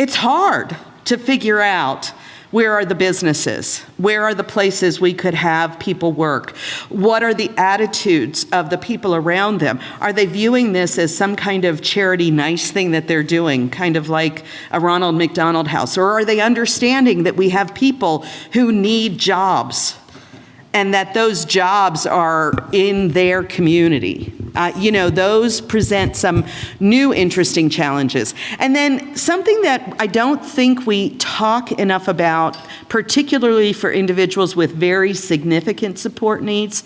it's hard to figure out where are the businesses? Where are the places we could have people work? What are the attitudes of the people around them? Are they viewing this as some kind of charity nice thing that they're doing, kind of like a Ronald McDonald House? Or are they understanding that we have people who need jobs and that those jobs are in their community? Those present some new interesting challenges. And then something that I don't think we talk enough about, particularly for individuals with very significant support needs,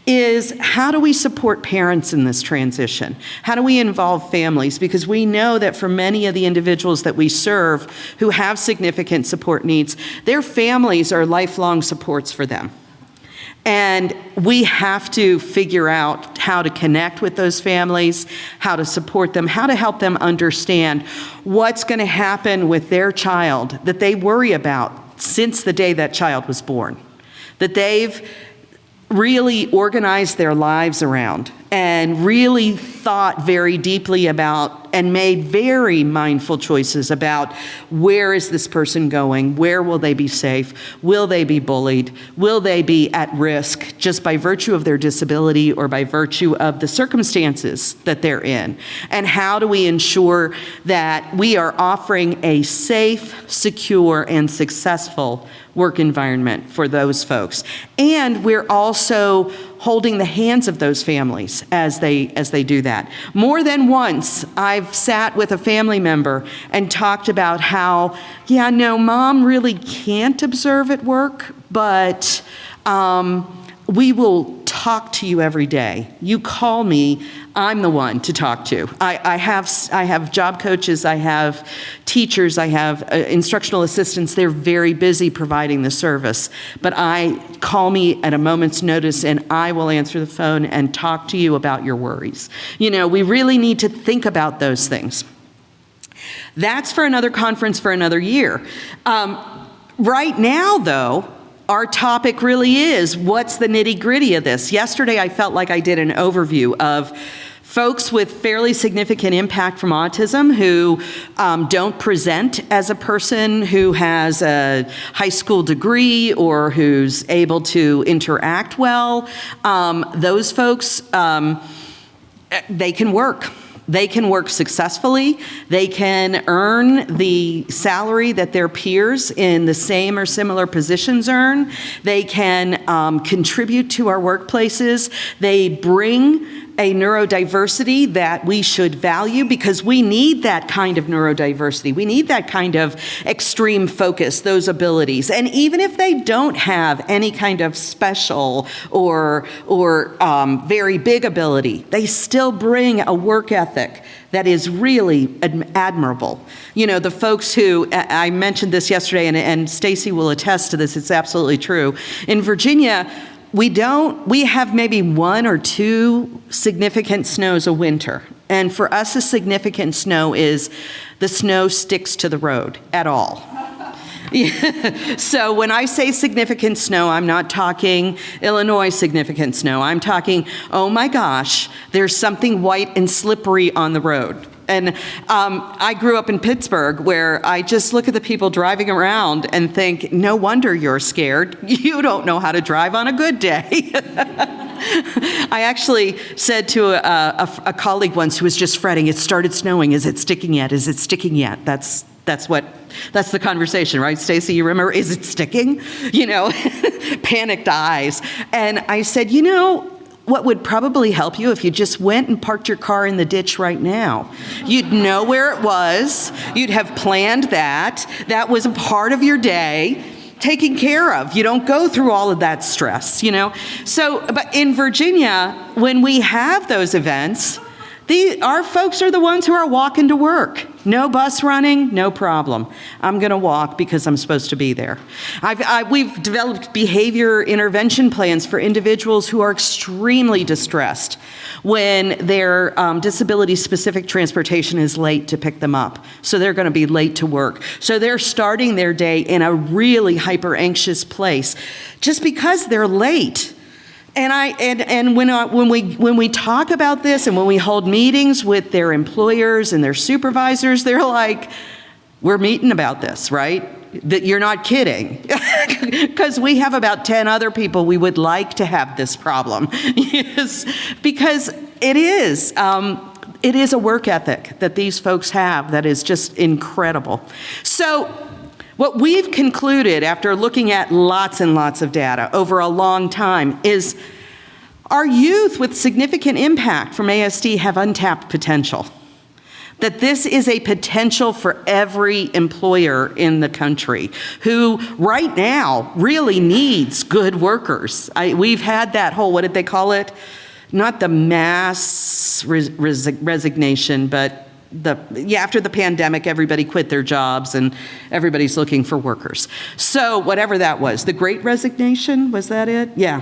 is how do we support parents in this transition? How do we involve families? Because we know that for many of the individuals that we serve who have significant support needs, their families are lifelong supports for them. And we have to figure out how to connect with those families, how to support them, how to help them understand what's going to happen with their child that they worry about since the day that child was born, that they've really organized their lives around and really thought very deeply about and made very mindful choices about where is this person going, where will they be safe, will they be bullied, will they be at risk just by virtue of their disability or by virtue of the circumstances that they're in, and how do we ensure that we are offering a safe, secure, and successful work environment for those folks. And we're also holding the hands of those families as they do that. More than once, I've sat with a family member and talked about how, mom really can't observe at work, but we will talk to you every day. You call me, I'm the one to talk to. I have job coaches, I have teachers, I have instructional assistants. They're very busy providing the service. But call me at a moment's notice and I will answer the phone and talk to you about your worries. We really need to think about those things. That's for another conference for another year. Right now, though, our topic really is, what's the nitty-gritty of this? Yesterday, I felt like I did an overview of folks with fairly significant impact from autism who don't present as a person who has a high school degree or who's able to interact well. Those folks, they can work. They can work successfully. They can earn the salary that their peers in the same or similar positions earn. They can contribute to our workplaces. They bring a neurodiversity that we should value because we need that kind of neurodiversity. We need that kind of extreme focus, those abilities. And even if they don't have any kind of special or very big ability, they still bring a work ethic that is really admirable. The folks who, I mentioned this yesterday, and Stacy will attest to this, it's absolutely true. In Virginia, we have maybe 1 or 2 significant snows a winter. And for us, a significant snow is the snow sticks to the road at all. So when I say significant snow, I'm not talking Illinois significant snow. I'm talking, oh my gosh, there's something white and slippery on the road. And I grew up in Pittsburgh, where I just look at the people driving around and think, no wonder you're scared. You don't know how to drive on a good day. I actually said to a colleague once who was just fretting, it started snowing. Is it sticking yet? Is it sticking yet? That's the conversation, right, Stacy? You remember, is it sticking? Panicked eyes. And I said, what would probably help you if you just went and parked your car in the ditch right now? You'd know where it was. You'd have planned that. That was a part of your day taken care of. You don't go through all of that stress, So, but in Virginia, when we have those events, our folks are the ones who are walking to work. No bus running, no problem. I'm going to walk because I'm supposed to be there. We've developed behavior intervention plans for individuals who are extremely distressed when their disability-specific transportation is late to pick them up. So they're going to be late to work. So they're starting their day in a really hyper-anxious place just because they're late. And when we talk about this and when we hold meetings with their employers and their supervisors, they're like, We're meeting about this, right? That you're not kidding. Because we have about 10 other people we would like to have this problem. Yes, because it is a work ethic that these folks have that is just incredible. So what we've concluded after looking at lots and lots of data over a long time is our youth with significant impact from ASD have untapped potential. That this is a potential for every employer in the country who right now really needs good workers. We've had that whole, what did they call it? Not the mass resignation, but after the pandemic, everybody quit their jobs and everybody's looking for workers. So whatever that was, the Great Resignation, was that it? Yeah.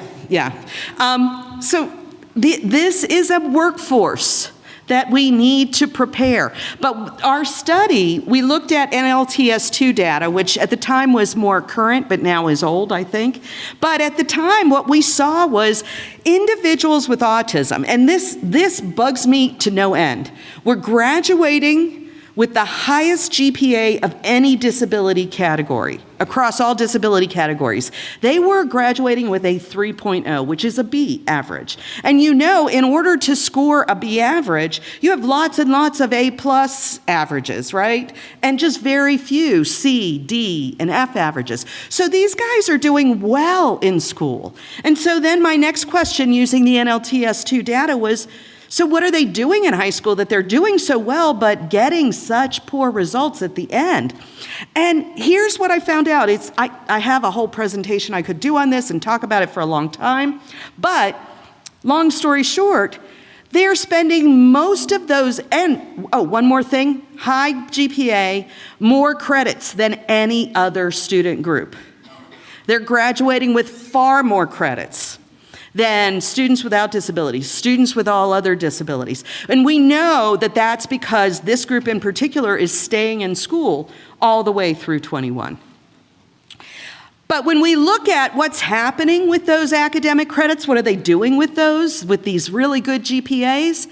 So this is a workforce that we need to prepare. But our study, we looked at NLTS2 data, which at the time was more current, but now is old, I think. But at the time, what we saw was individuals with autism, and this bugs me to no end, were graduating with the highest GPA of any disability category, across all disability categories. They were graduating with a 3.0, which is a B average. And you know, in order to score a B average, you have lots and lots of A+ averages, right? And just very few C, D, and F averages. So these guys are doing well in school. And so then my next question using the NLTS2 data was, so what are they doing in high school that they're doing so well but getting such poor results at the end? And here's what I found out. I have a whole presentation I could do on this and talk about it for a long time. But long story short, they're spending most of those, and one more thing, high GPA, more credits than any other student group. They're graduating with far more credits than students without disabilities, students with all other disabilities. And we know that that's because this group in particular is staying in school all the way through 21. But when we look at what's happening with those academic credits, what are they doing with those, with these really good GPAs,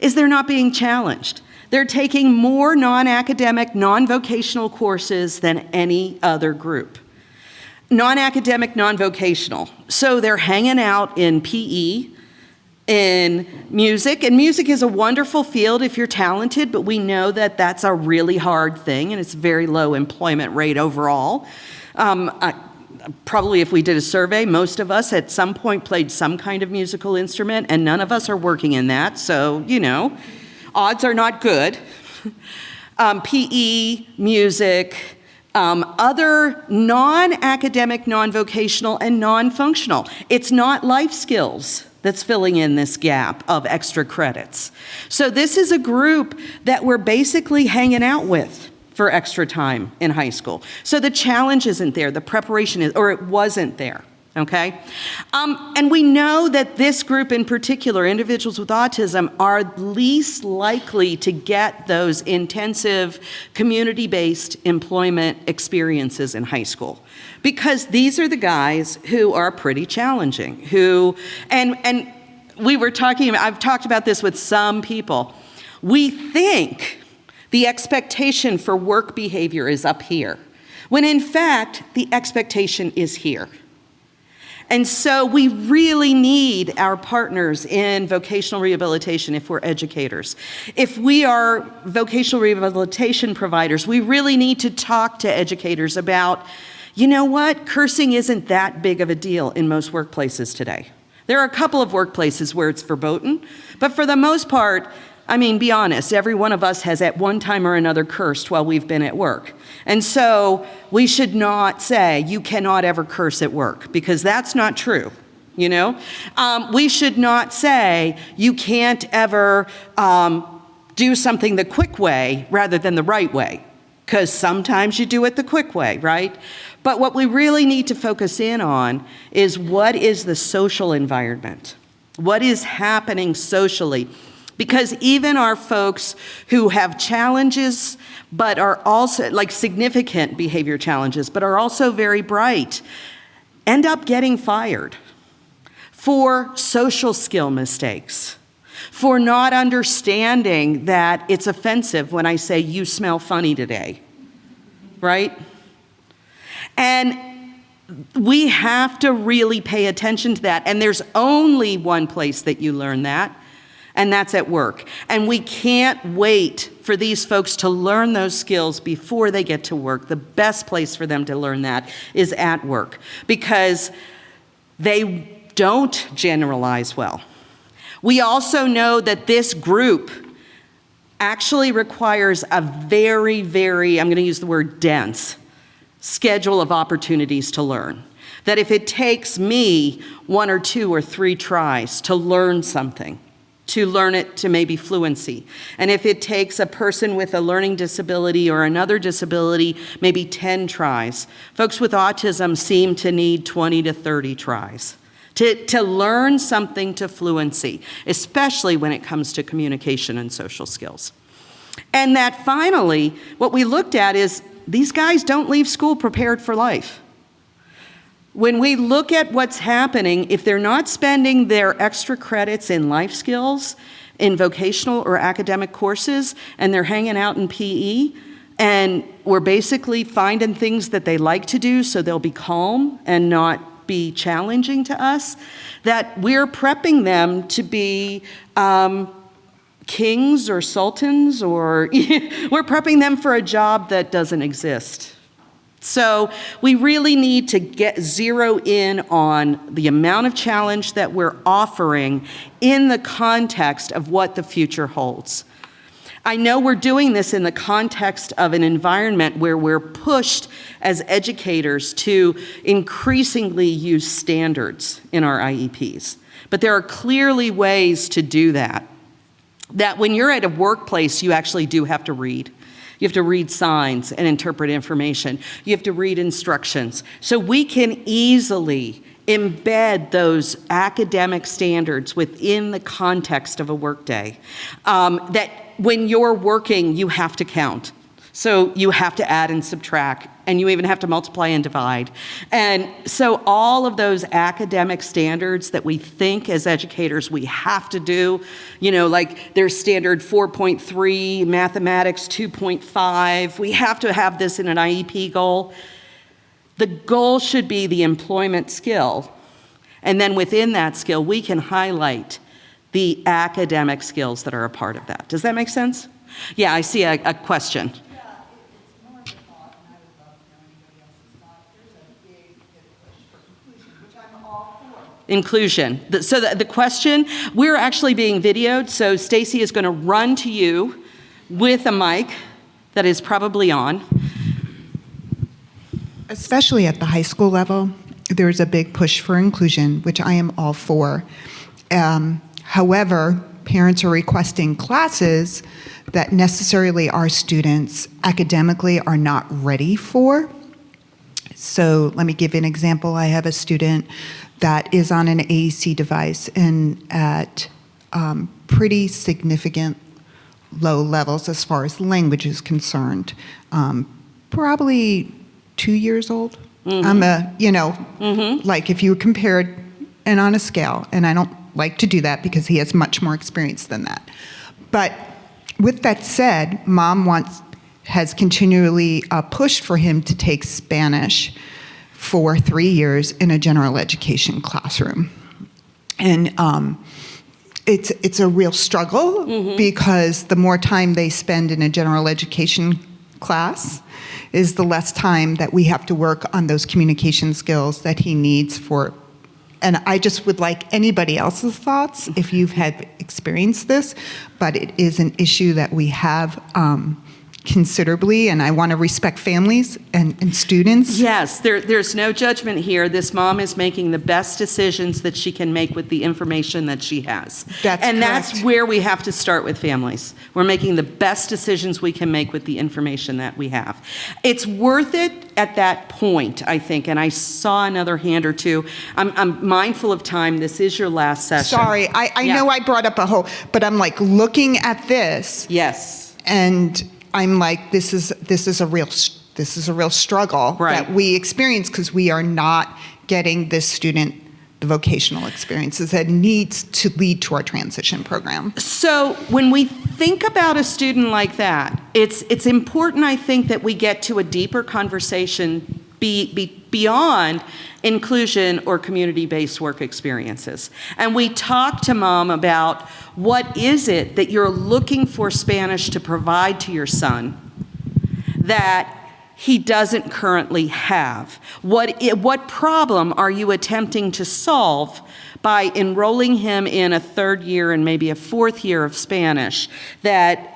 is they're not being challenged. They're taking more non-academic, non-vocational courses than any other group. Non-academic, non-vocational. So they're hanging out in PE, in music, and music is a wonderful field if you're talented, but we know that that's a really hard thing and it's a very low employment rate overall. Probably if we did a survey, most of us at some point played some kind of musical instrument and none of us are working in that, so, you know, odds are not good. PE, music, other non-academic, non-vocational, and non-functional. It's not life skills that's filling in this gap of extra credits. So this is a group that we're basically hanging out with for extra time in high school. So the challenge isn't there, the preparation is, or it wasn't there. Okay? And we know that this group in particular, individuals with autism, are least likely to get those intensive community-based employment experiences in high school. Because these are the guys who are pretty challenging, and we were talking about, I've talked about this with some people. We think the expectation for work behavior is up here, when in fact, the expectation is here. And so we really need our partners in vocational rehabilitation if we're educators. If we are vocational rehabilitation providers, we really need to talk to educators about, you know what, cursing isn't that big of a deal in most workplaces today. There are a couple of workplaces where it's verboten, but for the most part, I mean, be honest, every one of us has at one time or another cursed while we've been at work. And so we should not say, you cannot ever curse at work, because that's not true, you know? We should not say, you can't ever do something the quick way rather than the right way, because sometimes you do it the quick way, right? But what we really need to focus in on is what is the social environment? What is happening socially? Because even our folks who have challenges, but are also, like significant behavior challenges, but are also very bright, end up getting fired for social skill mistakes, for not understanding that it's offensive when I say, you smell funny today. right? And we have to really pay attention to that. And there's only one place that you learn that, and that's at work. And we can't wait for these folks to learn those skills before they get to work. The best place for them to learn that is at work, because they don't generalize well. We also know that this group actually requires a very, very, I'm going to use the word dense, schedule of opportunities to learn. That if it takes me 1 or 2 or 3 tries to learn something, to learn it to maybe fluency, and if it takes a person with a learning disability or another disability maybe 10 tries, folks with autism seem to need 20 to 30 tries to learn something to fluency, especially when it comes to communication and social skills. And that finally, what we looked at is these guys don't leave school prepared for life. When we look at what's happening, if they're not spending their extra credits in life skills, in vocational or academic courses, and they're hanging out in PE, and we're basically finding things that they like to do so they'll be calm and not be challenging to us, that we're prepping them to be kings or sultans, or we're prepping them for a job that doesn't exist. So we really need to zero in on the amount of challenge that we're offering in the context of what the future holds. I know we're doing this in the context of an environment where we're pushed as educators to increasingly use standards in our IEPs. But there are clearly ways to do that. That when you're at a workplace, you actually do have to read. You have to read signs and interpret information. You have to read instructions. So we can easily embed those academic standards within the context of a workday. That when you're working, you have to count. So you have to add and subtract, and you even have to multiply and divide. And so all of those academic standards that we think as educators we have to do, like there's standard 4.3, mathematics 2.5, we have to have this in an IEP goal. The goal should be the employment skill. And then within that skill, we can highlight the academic skills that are a part of that. Does that make sense? Yeah, I see a question. Inclusion. So the question, we're actually being videoed, so Stacy is going to run to you with a mic that is probably on. Especially at the high school level, there's a big push for inclusion, which I am all for. However, parents are requesting classes that necessarily our students academically are not ready for. So let me give you an example. I have a student that is on an AEC device and at pretty significant low levels as far as language is concerned. Probably 2 years old. Mm-hmm. Like if you compared and on a scale, and I don't like to do that because he has much more experience than that. But with that said, mom has continually pushed for him to take Spanish for 3 years in a general education classroom. And it's a real struggle mm-hmm. because the more time they spend in a general education class is the less time that we have to work on those communication skills that he needs for. And I just would like anybody else's thoughts if you've had experienced this, but it is an issue that we have considerably, and I want to respect families and students. Yes, there's no judgment here. This mom is making the best decisions that she can make with the information that she has. That's correct. That's where we have to start with families. We're making the best decisions we can make with the information that we have. It's worth it at that point, I think, and I saw another hand or two. I'm mindful of time. This is your last session. Sorry, I know I brought up a whole, but I'm like looking at this. Yes. And I'm like, this is a real struggle right. that we experience because we are not getting this student the vocational experiences that needs to lead to our transition program. So when we think about a student like that, it's important, I think, that we get to a deeper conversation beyond inclusion or community-based work experiences. And we talk to mom about what is it that you're looking for Spanish to provide to your son that he doesn't currently have. What problem are you attempting to solve by enrolling him in a third year and maybe a fourth year of Spanish? That,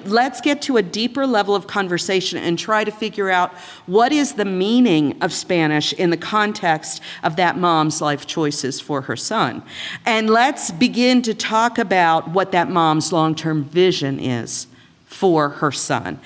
let's get to a deeper level of conversation and try to figure out what is the meaning of Spanish in the context of that mom's life choices for her son. And let's begin to talk about what that mom's long-term vision is for her son.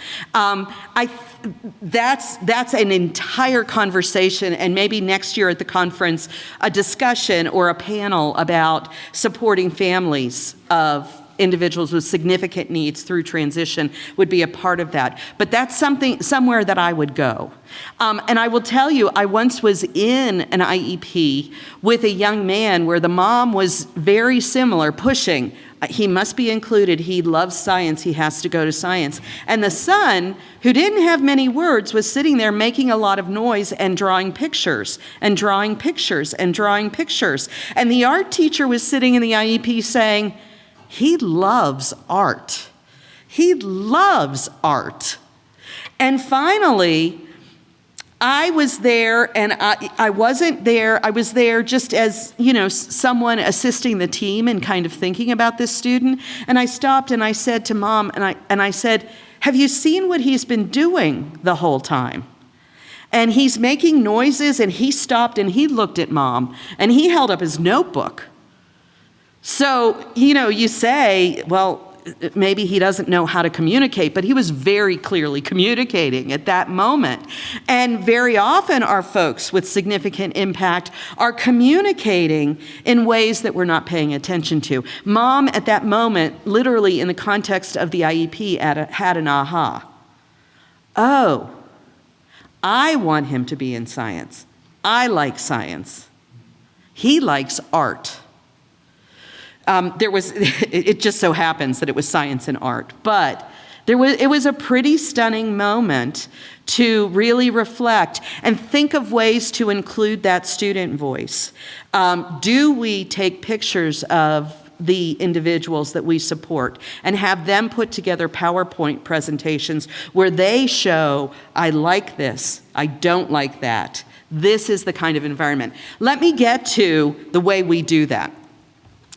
That's an entire conversation, and maybe next year at the conference, a discussion or a panel about supporting families of individuals with significant needs through transition would be a part of that. But that's somewhere that I would go. And I will tell you, I once was in an IEP with a young man where the mom was very similar, pushing. He must be included. He loves science. He has to go to science. And the son, who didn't have many words, was sitting there making a lot of noise and drawing pictures and drawing pictures and drawing pictures. And the art teacher was sitting in the IEP saying, he loves art. He loves art. And finally, I was there, and I wasn't there. I was there just as, someone assisting the team and kind of thinking about this student. And I stopped and I said to mom, and I said, have you seen what he's been doing the whole time? And he's making noises, and he stopped and he looked at mom and he held up his notebook. So, you say, well, maybe he doesn't know how to communicate, but he was very clearly communicating at that moment. And very often our folks with significant impact are communicating in ways that we're not paying attention to. Mom, at that moment, literally in the context of the IEP, had an aha. Oh, I want him to be in science. I like science. He likes art. It just so happens that it was science and art, but it was a pretty stunning moment to really reflect and think of ways to include that student voice. Do we take pictures of the individuals that we support and have them put together PowerPoint presentations where they show, I like this, I don't like that. This is the kind of environment. Let me get to the way we do that.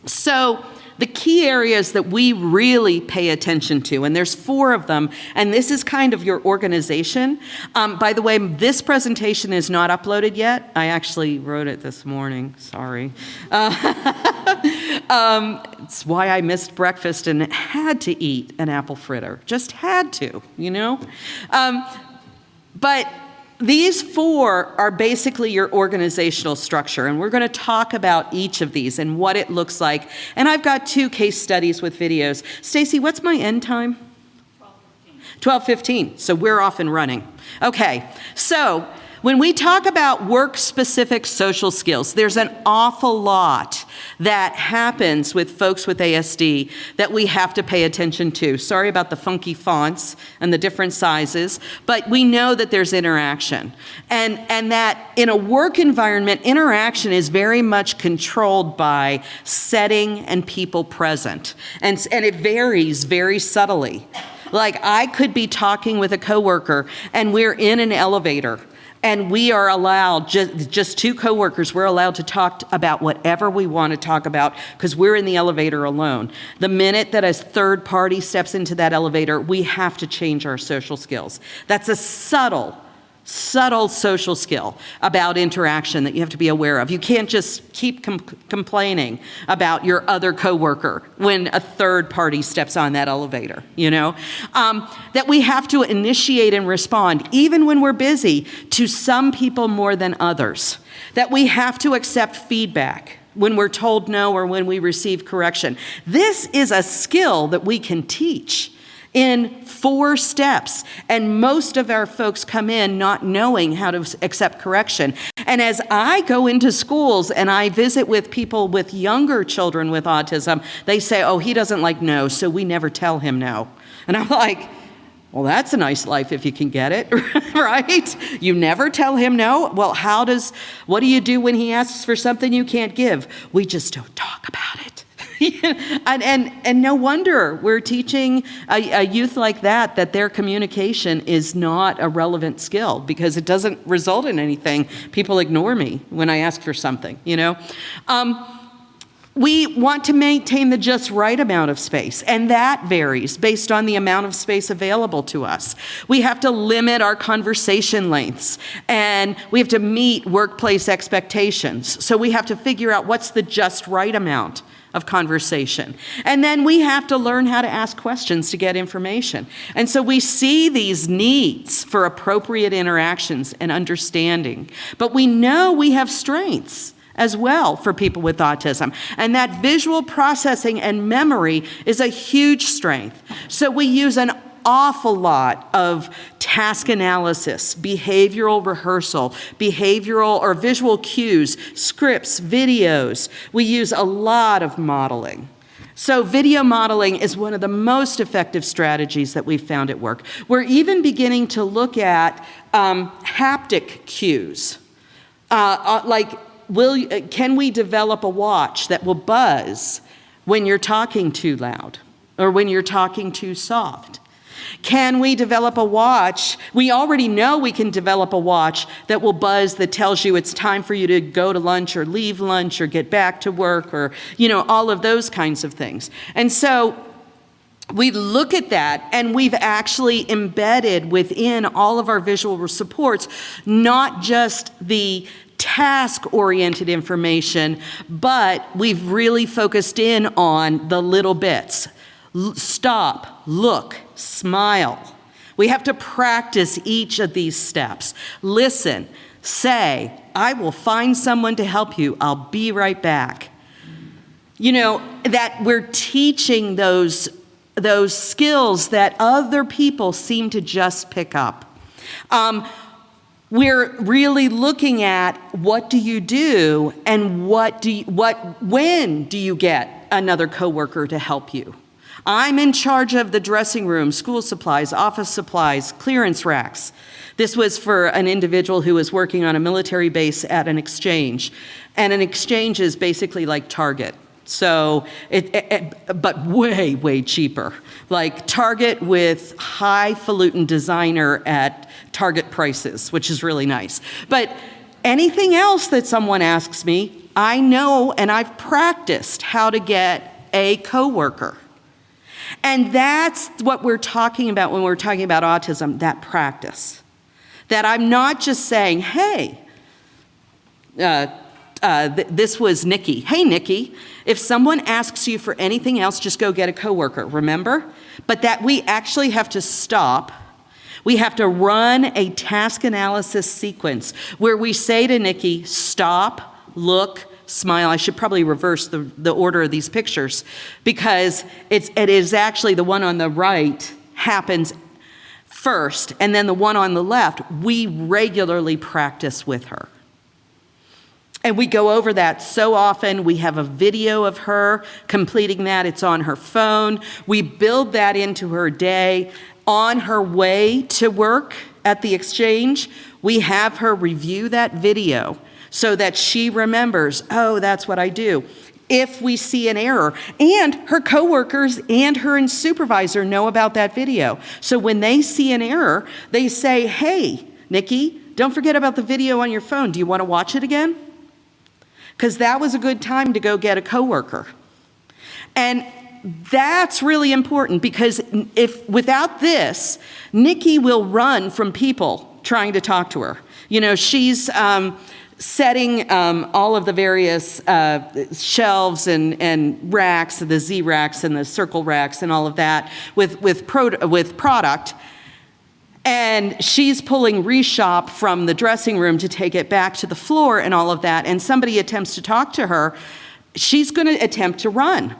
So the key areas that we really pay attention to, and there's 4 of them, and this is kind of your organization. By the way, this presentation is not uploaded yet. I actually wrote it this morning, sorry. It's why I missed breakfast and had to eat an apple fritter, just had to, But these 4 are basically your organizational structure, and we're going to talk about each of these and what it looks like. And I've got 2 case studies with videos. Stacy, what's my end time? 12:15. So we're off and running. Okay, so when we talk about work-specific social skills, there's an awful lot that happens with folks with ASD that we have to pay attention to. Sorry about the funky fonts and the different sizes, but we know that there's interaction. And that in a work environment, interaction is very much controlled by setting and people present. And it varies very subtly. Like I could be talking with a coworker and we're in an elevator. And we are allowed, just 2 coworkers, we're allowed to talk about whatever we want to talk about because we're in the elevator alone. The minute that a third party steps into that elevator, we have to change our social skills. That's a subtle social skill about interaction that you have to be aware of. You can't just keep complaining about your other coworker when a third party steps on that elevator, that we have to initiate and respond, even when we're busy, to some people more than others, that we have to accept feedback when we're told no or when we receive correction. This is a skill that we can teach. in 4 steps. And most of our folks come in not knowing how to accept correction. And as I go into schools and I visit with people with younger children with autism, they say, oh, he doesn't like no, so we never tell him no. And I'm like, well, that's a nice life if you can get it, right? You never tell him no. Well, what do you do when he asks for something you can't give? We just don't talk about it. and no wonder we're teaching a youth like that their communication is not a relevant skill because it doesn't result in anything. People ignore me when I ask for something, We want to maintain the just right amount of space, and that varies based on the amount of space available to us. We have to limit our conversation lengths, and we have to meet workplace expectations. So we have to figure out what's the just right amount of conversation. And then we have to learn how to ask questions to get information. And so we see these needs for appropriate interactions and understanding, but we know we have strengths as well for people with autism. And that visual processing and memory is a huge strength. So we use an awful lot of task analysis, behavioral rehearsal, behavioral or visual cues, scripts, videos. We use a lot of modeling. So video modeling is one of the most effective strategies that we've found at work. We're even beginning to look at haptic cues, can we develop a watch that will buzz when you're talking too loud or when you're talking too soft? Can we develop a watch? We already know we can develop a watch that will buzz that tells you it's time for you to go to lunch or leave lunch or get back to work or, all of those kinds of things. And so we look at that, and we've actually embedded within all of our visual supports not just the task-oriented information, but we've really focused in on the little bits. Stop, look, smile. We have to practice each of these steps. Listen, say, I will find someone to help you. I'll be right back. That we're teaching those skills that other people seem to just pick up. We're really looking at what do you do and when do you get another coworker to help you? I'm in charge of the dressing room, school supplies, office supplies, clearance racks. This was for an individual who was working on a military base at an exchange. And an exchange is basically like Target. So, but way, way cheaper. Like Target with highfalutin designer at Target prices, which is really nice. But anything else that someone asks me, I know and I've practiced how to get a coworker. And that's what we're talking about when we're talking about autism, that practice. That I'm not just saying, hey, this was Nikki. Hey, Nikki, if someone asks you for anything else, just go get a coworker, remember? But that we actually have to stop. We have to run a task analysis sequence where we say to Nikki, stop, look, smile. I should probably reverse the order of these pictures because it is actually the one on the right happens first, and then the one on the left, we regularly practice with her. And we go over that so often. We have a video of her completing that. It's on her phone. We build that into her day. On her way to work at the exchange, we have her review that video so that she remembers, oh, that's what I do. If we see an error, and her coworkers and her supervisor know about that video. So when they see an error, they say, hey, Nikki, don't forget about the video on your phone. Do you want to watch it again? Because that was a good time to go get a coworker. And that's really important because if without this, Nikki will run from people trying to talk to her. She's setting all of the various shelves and racks, the Z racks and the circle racks and all of that with product. And she's pulling reshop from the dressing room to take it back to the floor and all of that. And somebody attempts to talk to her. She's going to attempt to run.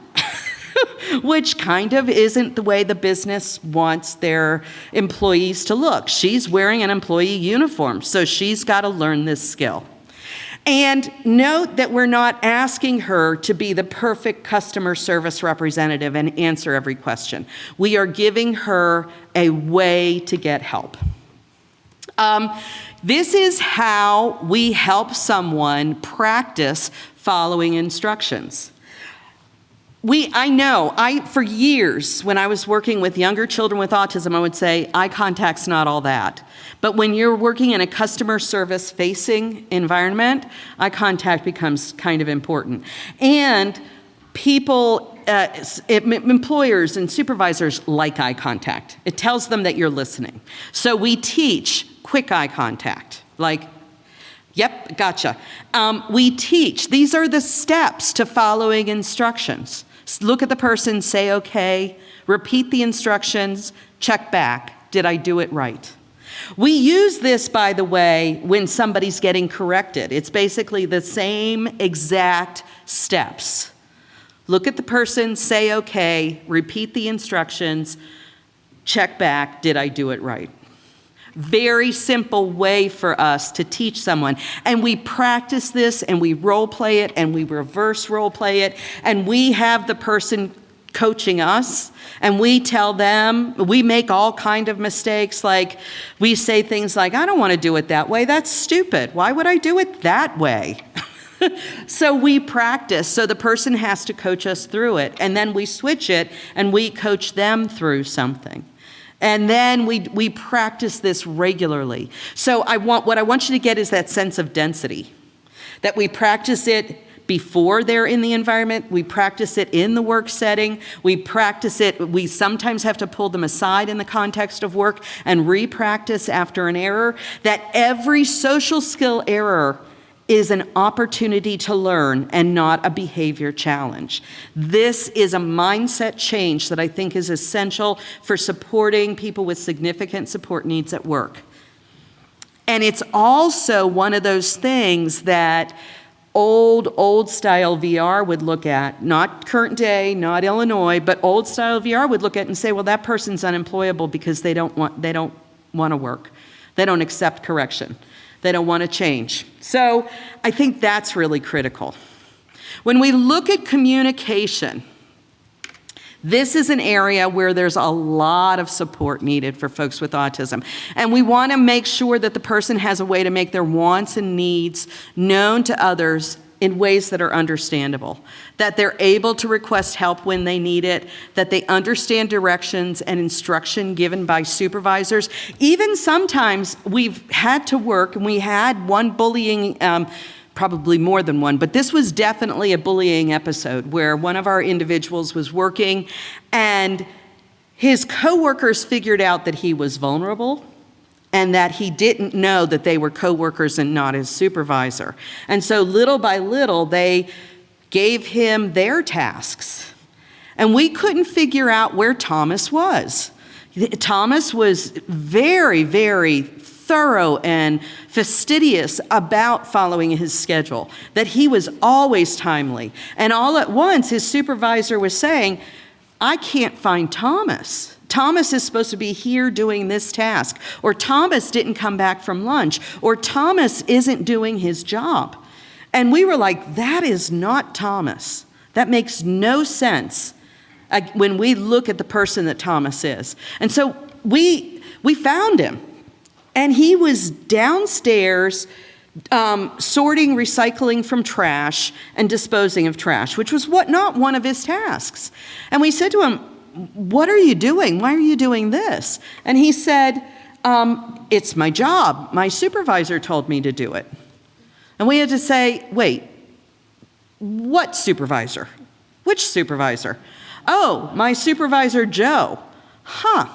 which kind of isn't the way the business wants their employees to look. She's wearing an employee uniform, so she's got to learn this skill. And note that we're not asking her to be the perfect customer service representative and answer every question. We are giving her a way to get help. This is how we help someone practice following instructions. For years, when I was working with younger children with autism, I would say, eye contact's not all that. But when you're working in a customer service facing environment, eye contact becomes kind of important. And people, employers and supervisors like eye contact. It tells them that you're listening. So we teach quick eye contact, like, yep, gotcha. We teach, these are the steps to following instructions. Look at the person, say okay, repeat the instructions, check back, did I do it right? We use this, by the way, when somebody's getting corrected. It's basically the same exact steps. Look at the person, say okay, repeat the instructions, check back, did I do it right? Very simple way for us to teach someone. And we practice this and we role play it and we reverse role play it, and we have the person coaching us and we tell them, we make all kind of mistakes, like we say things like, I don't want to do it that way, that's stupid. Why would I do it that way? So we practice, so the person has to coach us through it, and then we switch it and we coach them through something. And then we practice this regularly. So what I want you to get is that sense of density, that we practice it before they're in the environment, we practice it in the work setting, we practice it, we sometimes have to pull them aside in the context of work and re-practice after an error, that every social skill error is an opportunity to learn and not a behavior challenge. This is a mindset change that I think is essential for supporting people with significant support needs at work. And it's also one of those things that old style VR would look at, not current day, not Illinois, but old style VR would look at and say, well, that person's unemployable because they don't want to work. They don't accept correction. They don't want to change. So I think that's really critical. When we look at communication, this is an area where there's a lot of support needed for folks with autism. And we want to make sure that the person has a way to make their wants and needs known to others in ways that are understandable, that they're able to request help when they need it, that they understand directions and instruction given by supervisors. Even sometimes we've had to work, and we had one bullying, probably more than one, but this was definitely a bullying episode where one of our individuals was working and his coworkers figured out that he was vulnerable and that he didn't know that they were coworkers and not his supervisor. And so little by little, they gave him their tasks. And we couldn't figure out where Thomas was. Thomas was very, very thorough and fastidious about following his schedule, that he was always timely. And all at once, his supervisor was saying, I can't find Thomas. Thomas is supposed to be here doing this task, or Thomas didn't come back from lunch, or Thomas isn't doing his job. And we were like, that is not Thomas. That makes no sense when we look at the person that Thomas is. And so we found him, and he was downstairs sorting recycling from trash and disposing of trash, which was not one of his tasks. And we said to him, what are you doing? Why are you doing this? And he said, it's my job. My supervisor told me to do it. And we had to say, wait, what supervisor? Which supervisor? Oh, my supervisor, Joe. Huh,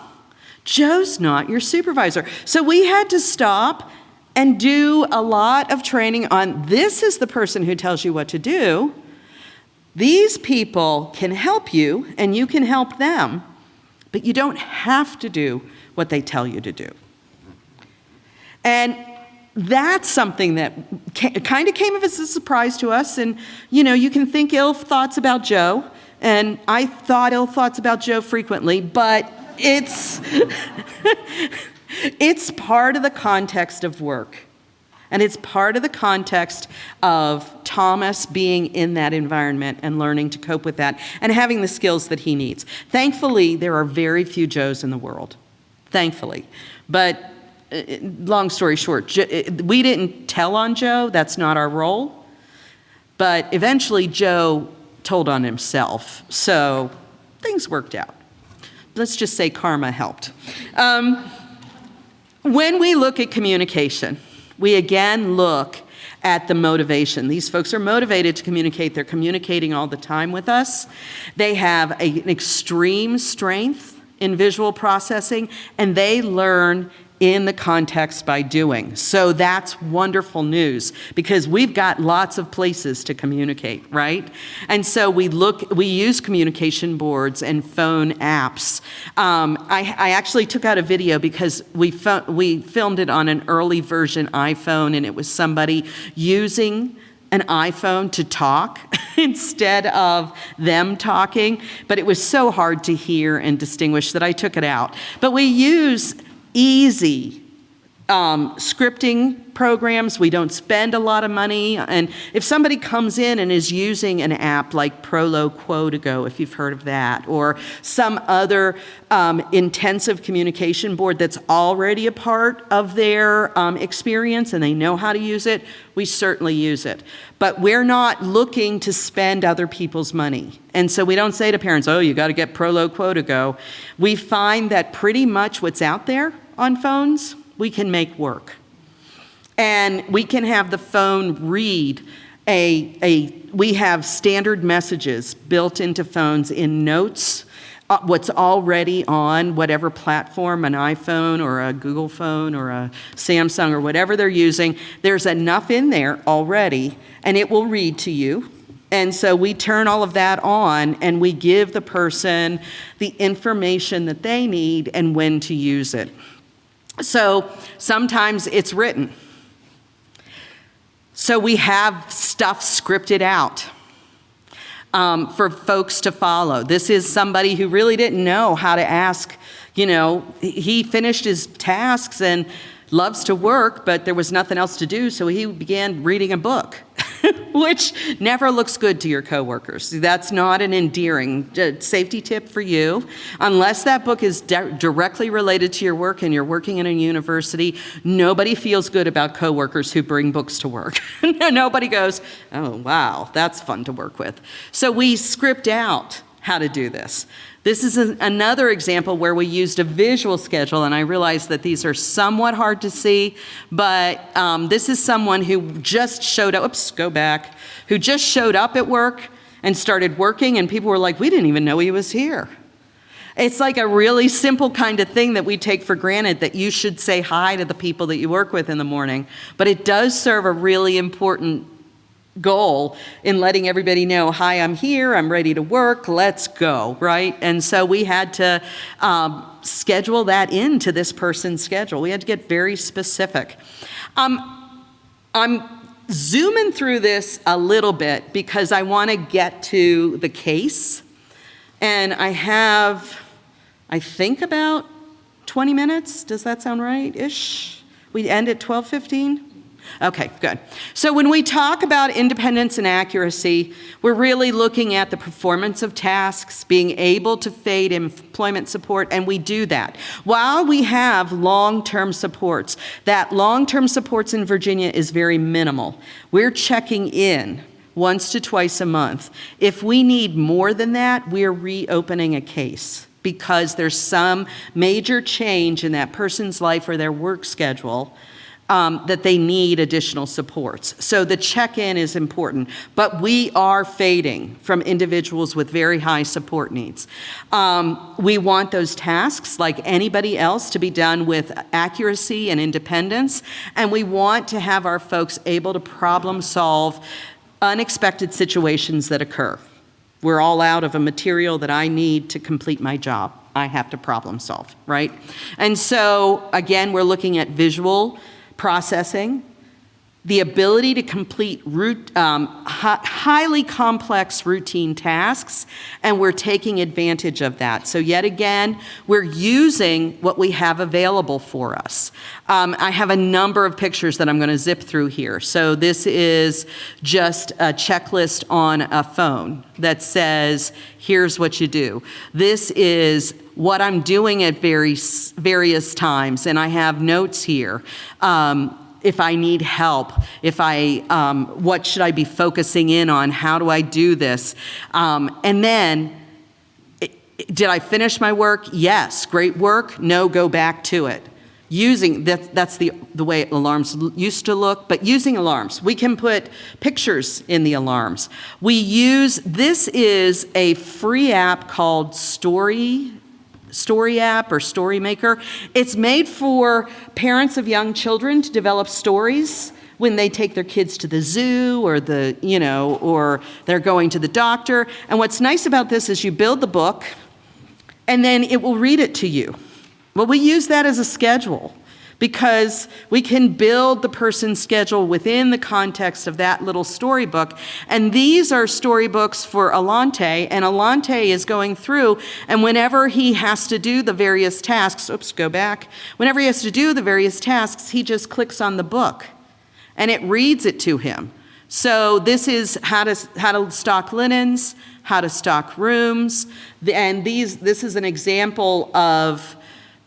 Joe's not your supervisor. So we had to stop and do a lot of training on, this is the person who tells you what to do. These people can help you and you can help them, but you don't have to do what they tell you to do. And that's something that kind of came as a surprise to us. And, you know, you can think ill thoughts about Joe, And I thought ill thoughts about Joe frequently, but it's, it's part of the context of work. And it's part of the context of Thomas being in that environment and learning to cope with that and having the skills that he needs. Thankfully, there are very few Joes in the world. Thankfully. But long story short, we didn't tell on Joe. That's not our role. But eventually, Joe told on himself. So things worked out. Let's just say karma helped. When we look at communication, we again look at the motivation. These folks are motivated to communicate. They're communicating all the time with us. They have an extreme strength in visual processing, and they learn in the context by doing. So that's wonderful news because we've got lots of places to communicate, right? And so we use communication boards and phone apps. I actually took out a video because we filmed it on an early version iPhone, and it was somebody using an iPhone to talk instead of them talking, but it was so hard to hear and distinguish that I took it out. But we use easy scripting programs. We don't spend a lot of money. And if somebody comes in and is using an app like Prolo Quotago, if you've heard of that, or some other intensive communication board that's already a part of their experience and they know how to use it, we certainly use it. But we're not looking to spend other people's money. And so we don't say to parents, oh, you got to get Prolo Quotago. We find that pretty much what's out there on phones, we can make work. And we can have the phone read we have standard messages built into phones in notes, what's already on whatever platform, an iPhone or a Google phone or a Samsung or whatever they're using. There's enough in there already, and it will read to you. And so we turn all of that on, and we give the person the information that they need and when to use it. So sometimes it's written. So we have stuff scripted out for folks to follow. This is somebody who really didn't know how to ask. He finished his tasks and loves to work, but there was nothing else to do, so he began reading a book, which never looks good to your coworkers. That's not an endearing safety tip for you. Unless that book is directly related to your work and you're working in a university, nobody feels good about coworkers who bring books to work. Nobody goes, oh, wow, that's fun to work with. So we script out how to do this. This is another example where we used a visual schedule, and I realize that these are somewhat hard to see, but this is someone who just showed up, who just showed up at work and started working, and people were like, we didn't even know he was here. It's like a really simple kind of thing that we take for granted, that you should say hi to the people that you work with in the morning, but it does serve a really important goal in letting everybody know, hi, I'm here, I'm ready to work, let's go, right? And so we had to schedule that into this person's schedule. We had to get very specific. I'm zooming through this a little bit because I want to get to the case. And I have, I think, about 20 minutes. Does that sound right-ish? We end at 12:15? Okay, good. So when we talk about independence and accuracy, we're really looking at the performance of tasks, being able to fade employment support, and we do that. While we have long-term supports, that long-term supports in Virginia is very minimal. We're checking in once to twice a month. If we need more than that, we're reopening a case because there's some major change in that person's life or their work schedule that they need additional supports. So the check-in is important, but we are fading from individuals with very high support needs. We want those tasks, like anybody else, to be done with accuracy and independence, and we want to have our folks able to problem solve unexpected situations that occur. We're all out of a material that I need to complete my job. I have to problem solve, right? And so, again, we're looking at visual processing, the ability to complete highly complex routine tasks, and we're taking advantage of that. So yet again, we're using what we have available for us. I have a number of pictures that I'm going to zip through here. So this is just a checklist on a phone that says, here's what you do. This is what I'm doing at various times, and I have notes here. If I need help, what should I be focusing in on? How do I do this? And then, did I finish my work? Yes. Great work? No, go back to it. That's the way alarms used to look, but using alarms. We can put pictures in the alarms. This is a free app called Story app or Story Maker. It's made for parents of young children to develop stories when they take their kids to the zoo or or they're going to the doctor. And what's nice about this is you build the book and then it will read it to you. Well, we use that as a schedule because we can build the person's schedule within the context of that little storybook. And these are storybooks for Alante, and Alante is going through, and whenever he has to do the various tasks, whenever he has to do the various tasks, he just clicks on the book, and it reads it to him. So this is how to stock linens, how to stock rooms, and this is an example of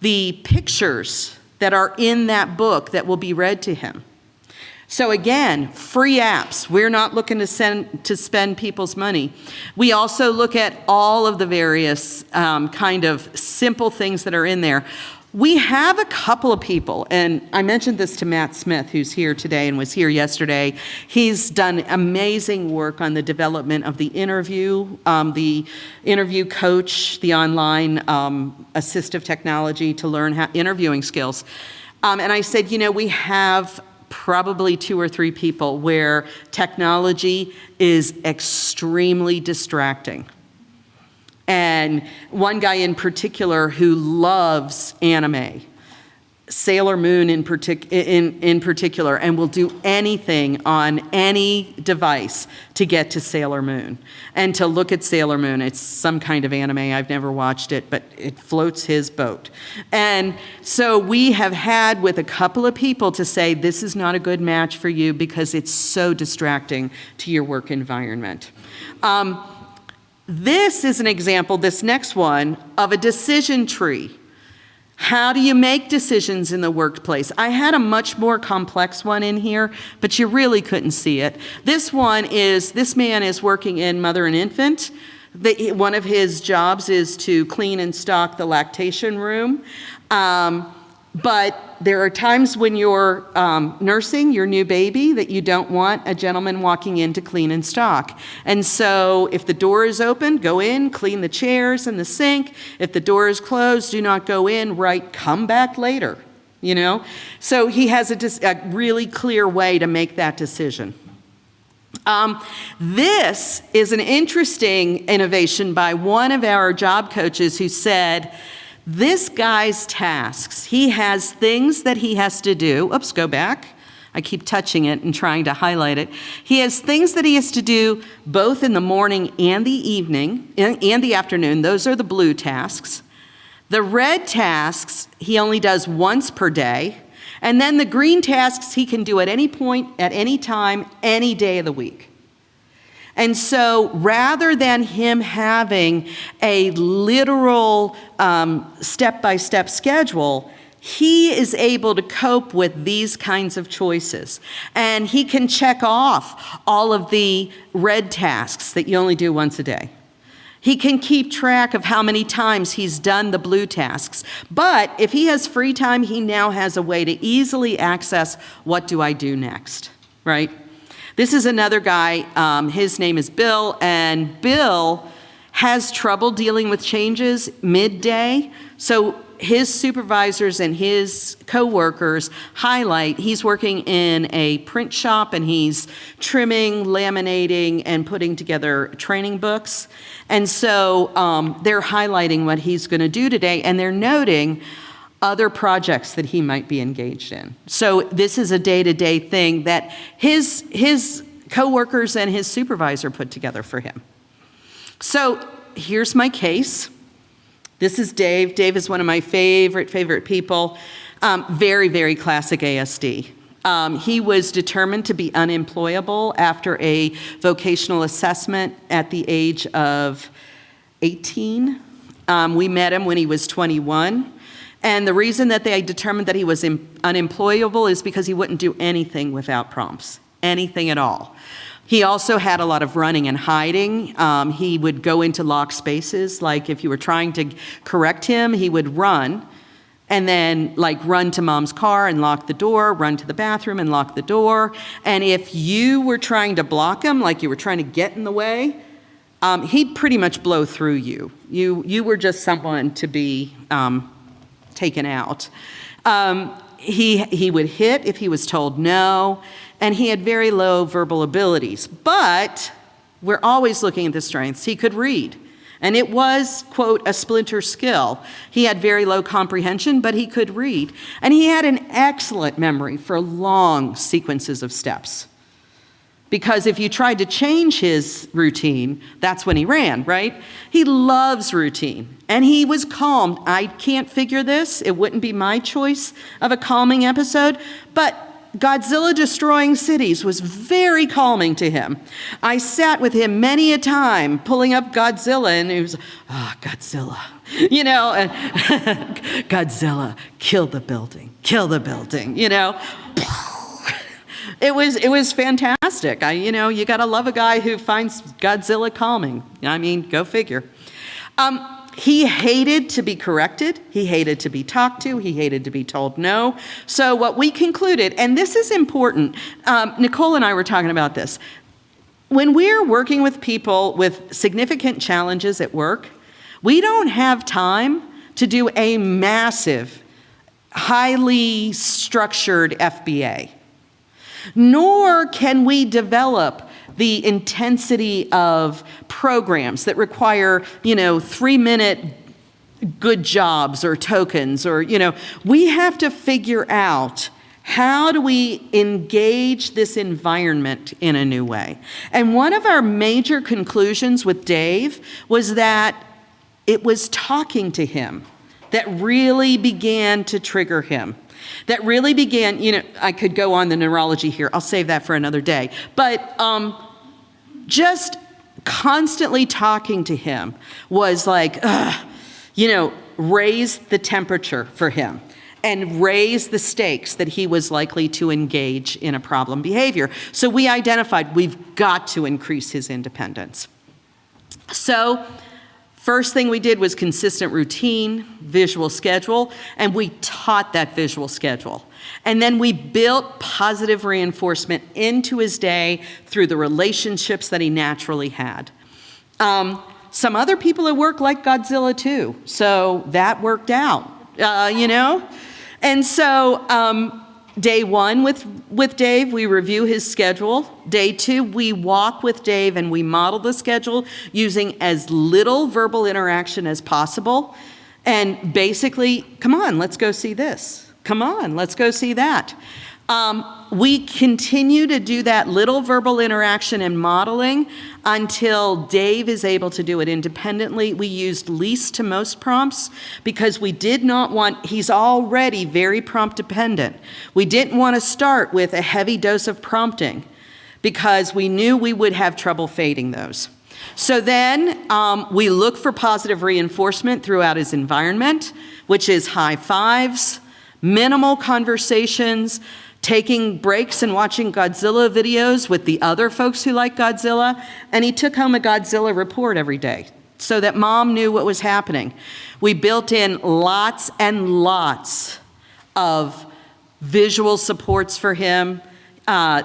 the pictures that are in that book that will be read to him. So again, free apps. We're not looking to spend people's money. We also look at all of the various kind of simple things that are in there. We have a couple of people, and I mentioned this to Matt Smith, who's here today and was here yesterday. He's done amazing work on the development of the interview coach, the online assistive technology to learn interviewing skills. And I said, we have probably 2 or 3 people where technology is extremely distracting. And one guy in particular who loves anime, Sailor Moon in particular, and will do anything on any device to get to Sailor Moon and to look at Sailor Moon. It's some kind of anime. I've never watched it, but it floats his boat. And so we have had with a couple of people to say, this is not a good match for you because it's so distracting to your work environment. This is an example, this next one, of a decision tree. How do you make decisions in the workplace? I had a much more complex one in here, but you really couldn't see it. This man is working in mother and infant. One of his jobs is to clean and stock the lactation room. But there are times when you're nursing your new baby that you don't want a gentleman walking in to clean and stock. And so if the door is open, go in, clean the chairs and the sink. If the door is closed, do not go in, come back later, So he has a really clear way to make that decision. This is an interesting innovation by one of our job coaches who said, this guy's tasks, he has things that he has to do. Oops, go back. I keep touching it and trying to highlight it. He has things that he has to do both in the morning and the evening and the afternoon. Those are the blue tasks. The red tasks, he only does once per day. And then the green tasks, he can do at any point, at any time, any day of the week. And so rather than him having a literal step-by-step schedule, he is able to cope with these kinds of choices. And he can check off all of the red tasks that you only do once a day. He can keep track of how many times he's done the blue tasks. But if he has free time, he now has a way to easily access, what do I do next, right? This is another guy, his name is Bill, and Bill has trouble dealing with changes midday. So his supervisors and his coworkers highlight, he's working in a print shop and he's trimming, laminating, and putting together training books. And so they're highlighting what he's going to do today, and they're noting, other projects that he might be engaged in. So this is a day-to-day thing that his coworkers and his supervisor put together for him. So here's my case. This is Dave. Dave is one of my favorite people. Very, very classic ASD. He was determined to be unemployable after a vocational assessment at the age of 18. We met him when he was 21. And the reason that they determined that he was unemployable is because he wouldn't do anything without prompts, anything at all. He also had a lot of running and hiding. He would go into locked spaces, like if you were trying to correct him, he would run, and then like run to mom's car and lock the door, run to the bathroom and lock the door. And if you were trying to block him, like you were trying to get in the way, he'd pretty much blow through you. You were just someone to be taken out. He would hit if he was told no, and he had very low verbal abilities. But we're always looking at the strengths. He could read, and it was, quote, a splinter skill. He had very low comprehension, but he could read. And he had an excellent memory for long sequences of steps. Because if you tried to change his routine, that's when he ran, right? He loves routine, and he was calmed. I can't figure this. It wouldn't be my choice of a calming episode, but Godzilla destroying cities was very calming to him. I sat with him many a time pulling up Godzilla, and he was, Godzilla, Godzilla, kill the building, It was fantastic. You got to love a guy who finds Godzilla calming. I mean, go figure. He hated to be corrected. He hated to be talked to. He hated to be told no. So what we concluded, and this is important, Nicole and I were talking about this. When we're working with people with significant challenges at work, we don't have time to do a massive, highly structured FBA. Nor can we develop the intensity of programs that require, 3-minute good jobs or tokens or, we have to figure out how do we engage this environment in a new way. And one of our major conclusions with Dave was that it was talking to him that really began to trigger him. That really began, I could go on the neurology here. I'll save that for another day. But just constantly talking to him was like, raise the temperature for him and raise the stakes that he was likely to engage in a problem behavior. So we identified we've got to increase his independence. So first thing we did was consistent routine, visual schedule, and we taught that visual schedule. And then we built positive reinforcement into his day through the relationships that he naturally had. Some other people at work like Godzilla too, so that worked out, And so day one with Dave, we review his schedule. Day two, we walk with Dave and we model the schedule using as little verbal interaction as possible. And basically, come on, let's go see this. Come on, let's go see that. We continue to do that little verbal interaction and modeling until Dave is able to do it independently. We used least to most prompts because we did not want, he's already very prompt dependent. We didn't want to start with a heavy dose of prompting because we knew we would have trouble fading those. So then we look for positive reinforcement throughout his environment, which is high fives, minimal conversations, taking breaks and watching Godzilla videos with the other folks who like Godzilla, and he took home a Godzilla report every day so that mom knew what was happening. We built in lots and lots of visual supports for him.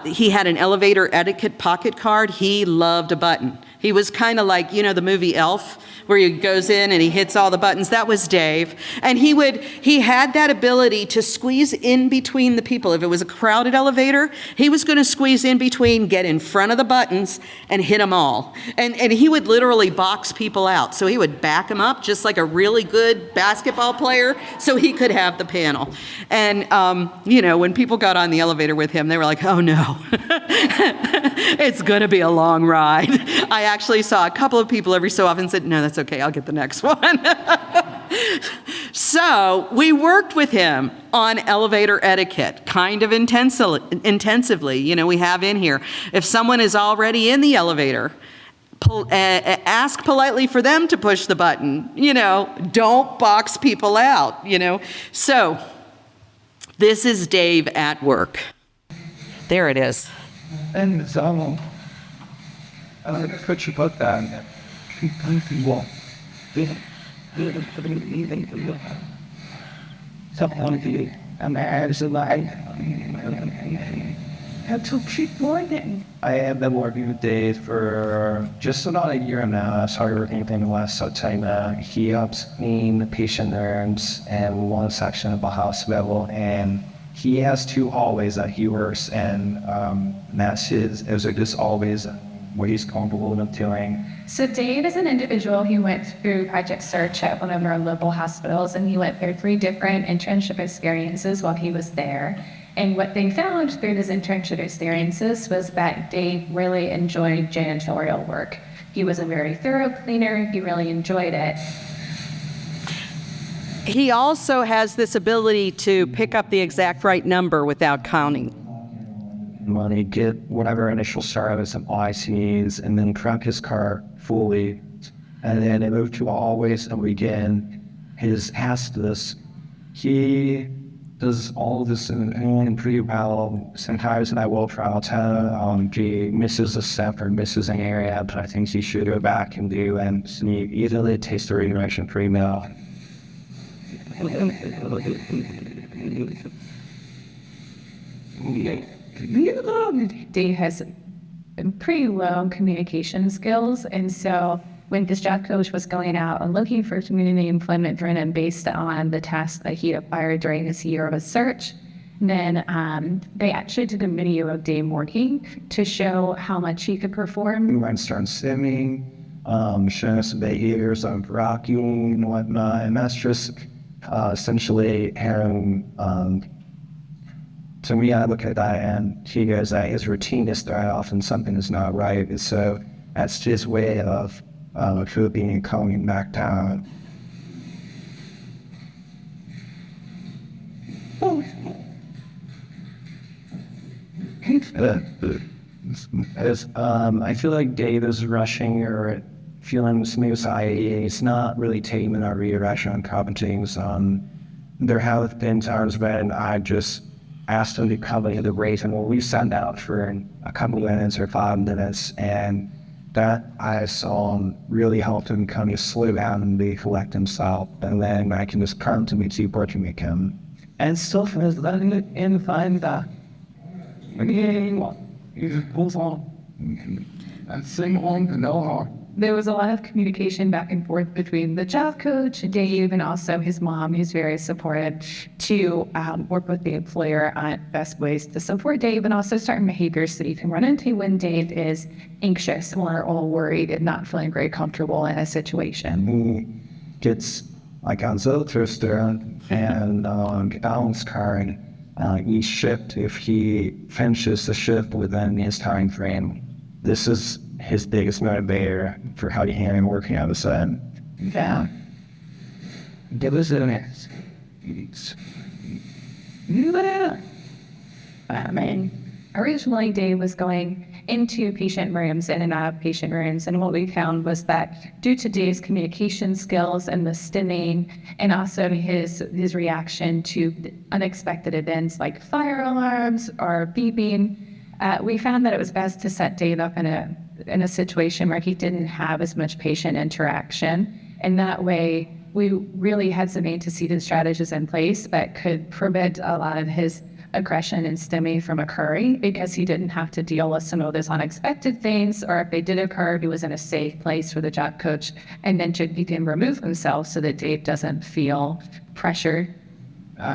He had an elevator etiquette pocket card. He loved a button. He was kind of like, the movie Elf, where he goes in and he hits all the buttons. That was Dave. And he had that ability to squeeze in between the people. If it was a crowded elevator, he was going to squeeze in between, get in front of the buttons, and hit them all. And he would literally box people out. So he would back them up just like a really good basketball player so he could have the panel. And, when people got on the elevator with him, they were like, oh no, it's going to be a long ride. I actually saw a couple of people every so often said, no, that's okay, I'll get the next one. So we worked with him on elevator etiquette, kind of intensively. We have in here, if someone is already in the elevator, ask politely for them to push the button. Don't box people out. So this is Dave at work. There it is. And so, put your book down. I have been working with Dave for just about a year now. I started working with him last September. He helps clean the patient rooms and one section of the hospital, and he has 2 hallways that he works in. That's just always what he's comfortable with doing. So Dave is an individual who went through Project Search at one of our local hospitals, and he went through 3 different internship experiences while he was there. And what they found through his internship experiences was that Dave really enjoyed janitorial work. He was a very thorough cleaner. He really enjoyed it. He also has this ability to pick up the exact right number without counting. When he get whatever initial service and ICs, and then crank his car fully, and then they move to always and begin his hastiness. He does all of this in pretty well. Sometimes I will try to tell he misses a step or misses an area, but I think he should go back and do, and he easily takes the redirection pretty well. Dave has pretty low communication skills, and so when this job coach was going out and looking for community employment for him based on the tasks that he acquired during his year of a search, then they actually did a video of Dave working to show how much he could perform. We might start swimming, showing some behaviors of rocking and whatnot, and that's just essentially him. To me, I look at that and he goes that his routine is thrown off and something is not right. And so that's his way of coping and coming back down. I feel like Dave is rushing or feeling some anxiety. He's not really taking our redirection on competence. There have been times when I just asked him to come into the race, and we sat out for a couple minutes or 5 minutes, and that I saw really helped him kind of slow down and recollect himself, and then I can just come to me to working with him. And still is letting it in find that you pulls on and sing on to no harm. There was a lot of communication back and forth between the job coach, Dave, and also his mom, who's very supportive, to work with the employer on best ways to support Dave, and also certain behaviors that you can run into when Dave is anxious or worried and not feeling very comfortable in a situation. He gets like on Zolotwister and balance card each shift if he finishes the shift within his time frame. This is his biggest motivator for how he handles working on the sun. Yeah. Give us an answer. Originally, Dave was going into patient rooms, in and out of patient rooms, and what we found was that due to Dave's communication skills and the stimming, and also his reaction to unexpected events like fire alarms or beeping, we found that it was best to set Dave up in a situation where he didn't have as much patient interaction, and that way we really had some antecedent strategies in place that could prevent a lot of his aggression and stimming from occurring because he didn't have to deal with some of those unexpected things, or if they did occur, he was in a safe place for the job coach and then he can remove himself so that Dave doesn't feel pressured. The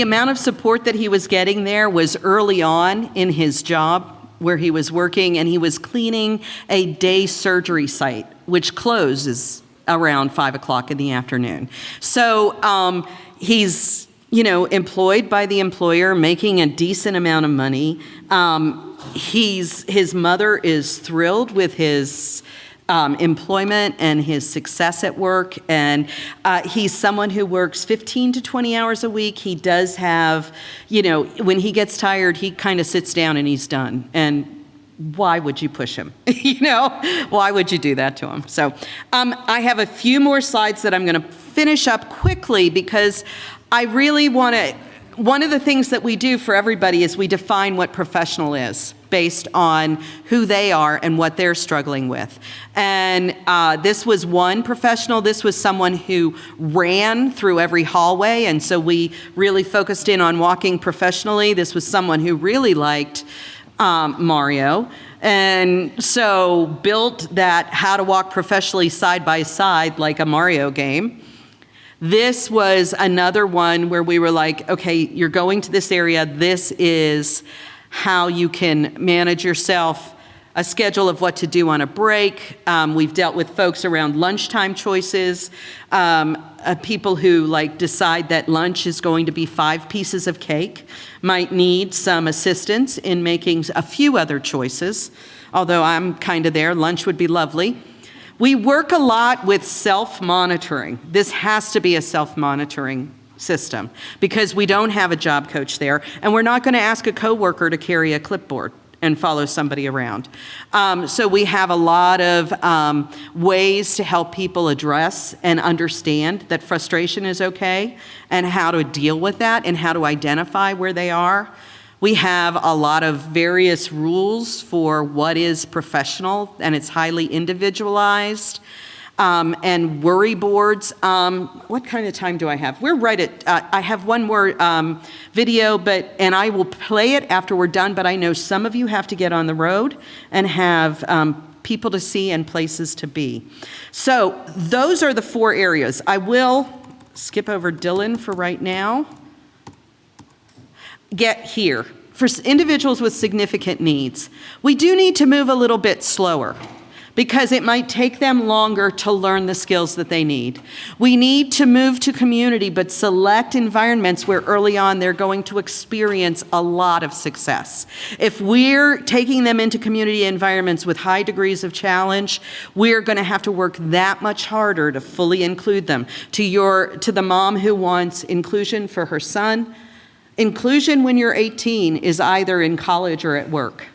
amount of support that he was getting there was early on in his job where he was working, and he was cleaning a day surgery site, which closes around 5 o'clock in the afternoon. So he's, employed by the employer, making a decent amount of money. His mother is thrilled with his employment and his success at work, and he's someone who works 15 to 20 hours a week. He does have, when he gets tired, he kind of sits down and he's done. And why would you push him? Why would you do that to him? So I have a few more slides that I'm going to finish up quickly because I really want to. One of the things that we do for everybody is we define what professional is based on who they are and what they're struggling with. And this was one professional. This was someone who ran through every hallway, and so we really focused in on walking professionally. This was someone who really liked Mario, and so built that how to walk professionally side by side like a Mario game. This was another one where we were like, okay, you're going to this area. This is how you can manage yourself, a schedule of what to do on a break. We've dealt with folks around lunchtime choices, people who decide that lunch is going to be 5 pieces of cake, might need some assistance in making a few other choices, although I'm kind of there. Lunch would be lovely. We work a lot with self-monitoring. This has to be a self-monitoring system because we don't have a job coach there, and we're not going to ask a coworker to carry a clipboard and follow somebody around. So we have a lot of ways to help people address and understand that frustration is okay and how to deal with that and how to identify where they are. We have a lot of various rules for what is professional, and it's highly individualized. And worry boards. What kind of time do I have? We're right at, I have one more video, and I will play it after we're done, but I know some of you have to get on the road and have people to see and places to be. So those are the 4 areas. I will skip over Dylan for right now. Get here. For individuals with significant needs, we do need to move a little bit slower because it might take them longer to learn the skills that they need. We need to move to community, but select environments where early on they're going to experience a lot of success. If we're taking them into community environments with high degrees of challenge, we're going to have to work that much harder to fully include them. To the mom who wants inclusion for her son, inclusion when you're 18 is either in college or at work.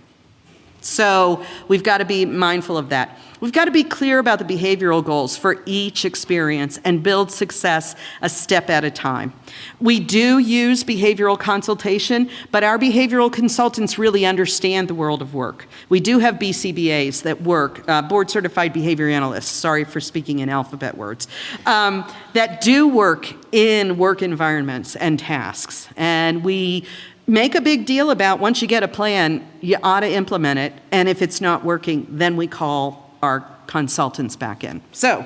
So we've got to be mindful of that. We've got to be clear about the behavioral goals for each experience and build success a step at a time. We do use behavioral consultation, but our behavioral consultants really understand the world of work. We do have BCBAs that work, board certified behavior analysts, sorry for speaking in alphabet words, that do work in work environments and tasks. And we make a big deal about once you get a plan, you ought to implement it. And if it's not working, then we call our consultants back in. So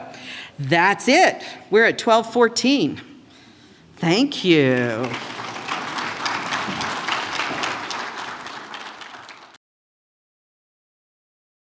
that's it. We're at 12:14. Thank you.